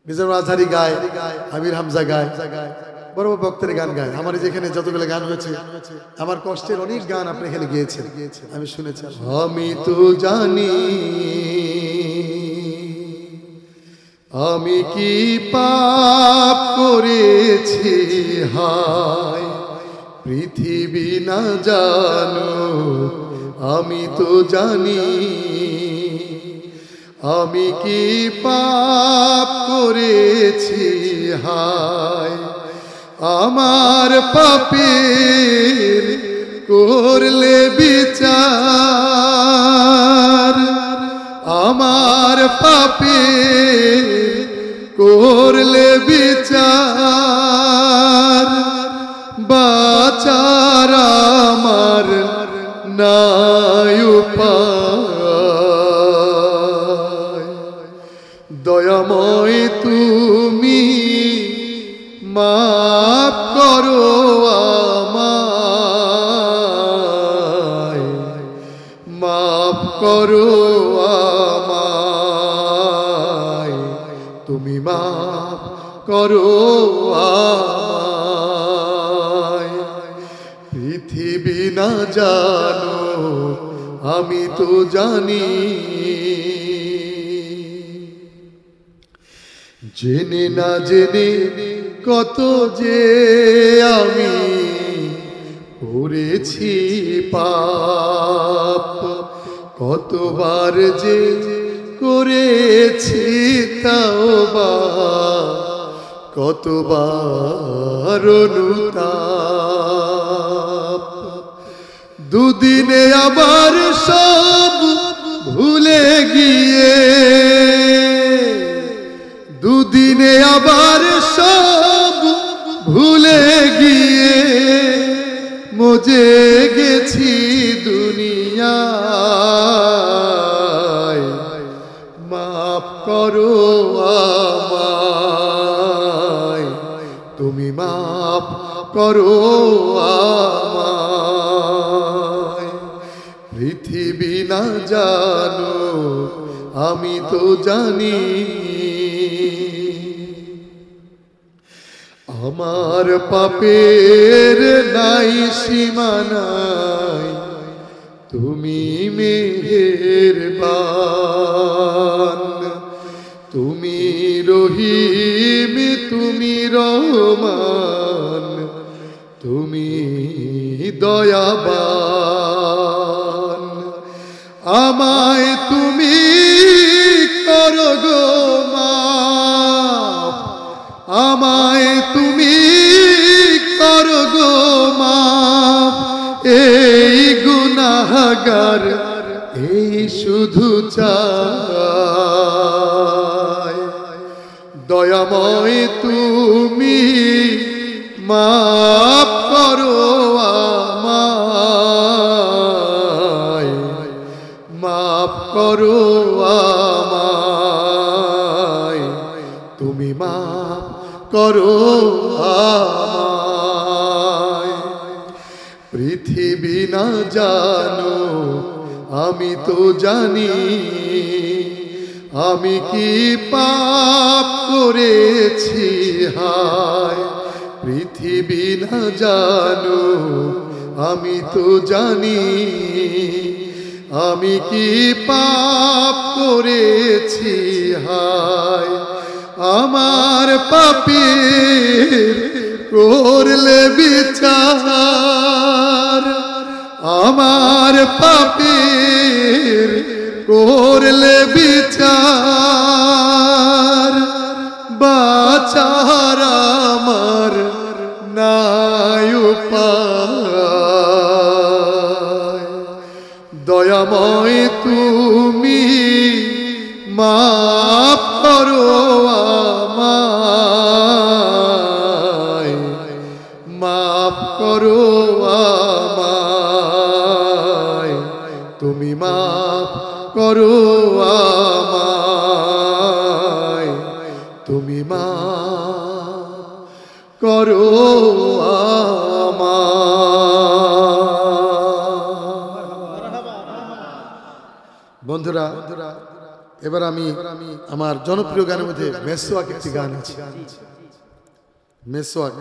মিজানুর আজহারি গায়, আমির হামজা গায়, বড় বড় ভক্তের গান গায়। আমার যেখানে যতগুলো গান হয়েছে, আমার কষ্টের অনেক গান আপনি এখানে গিয়েছেন, আমি শুনেছি। আমি তো জানি আমি কি পাপ করেছি, হায় পৃথিবী না জানো, আমি তো জানি আমি কি পাপ করেছি, হায় আমার পাপের করলে বিচার, আমার পাপের করলে বিচার, বাঁচার আমার নাই উপায়, দয়াময় তুমি মাফ করো আমায়, মাফ করো আমায়, তুমি মাফ করো আমায়। পৃথিবী না জানো, আমি তো জানি, জেনে না জেনে কত যে আমি করেছি পাপ, কতবার যে করেছি তাওবা, কতবার অনুতাপ, দুদিনে আবার সব ভুলে গিয়ে, দুদিনে আবার সব ভুলে গিয়ে মজে গেছি দুনিয়ায়, মাফ করো আমায়, তুমি মাফ করো আমায়। পৃথিবী না জানো, আমি তো জানি, আমার পাপের নাই সীমানাই, তুমি মেহেরবান, তুমি রহিম, তুমি রহমান, তুমি দয়াবান, আমায় তুমি করো গো মাফ, আমায় তুমি করো গো মাফ, এই গুনাহগার এই শুধু চাই, দয়াময় তুমি মাফ করো আমায়, মাফ করো আমায়, তুমি মাফ করো আমায়। পৃথিবী না জানো, আমি তো জানি, আমি কি পাপ করেছি, হায় পৃথিবী না জানো, আমি তো জানি, আমি কি পাপ করেছি, হায় আমার পাপের করলে বিচার, আমার পাপের করলে বিচার, বাঁচার আমার নাই উপায়, দয়াময় তুমি মাফ করো আমায়, মাফ করো আমায়, তুমি মাফ করো আমায়, তুমি মাফ করো আমায়। বন্ধুরা, এবার আমি আমার জনপ্রিয় গানের মধ্যে মেসওয়াক একটি গান আছে, মেসওয়াক।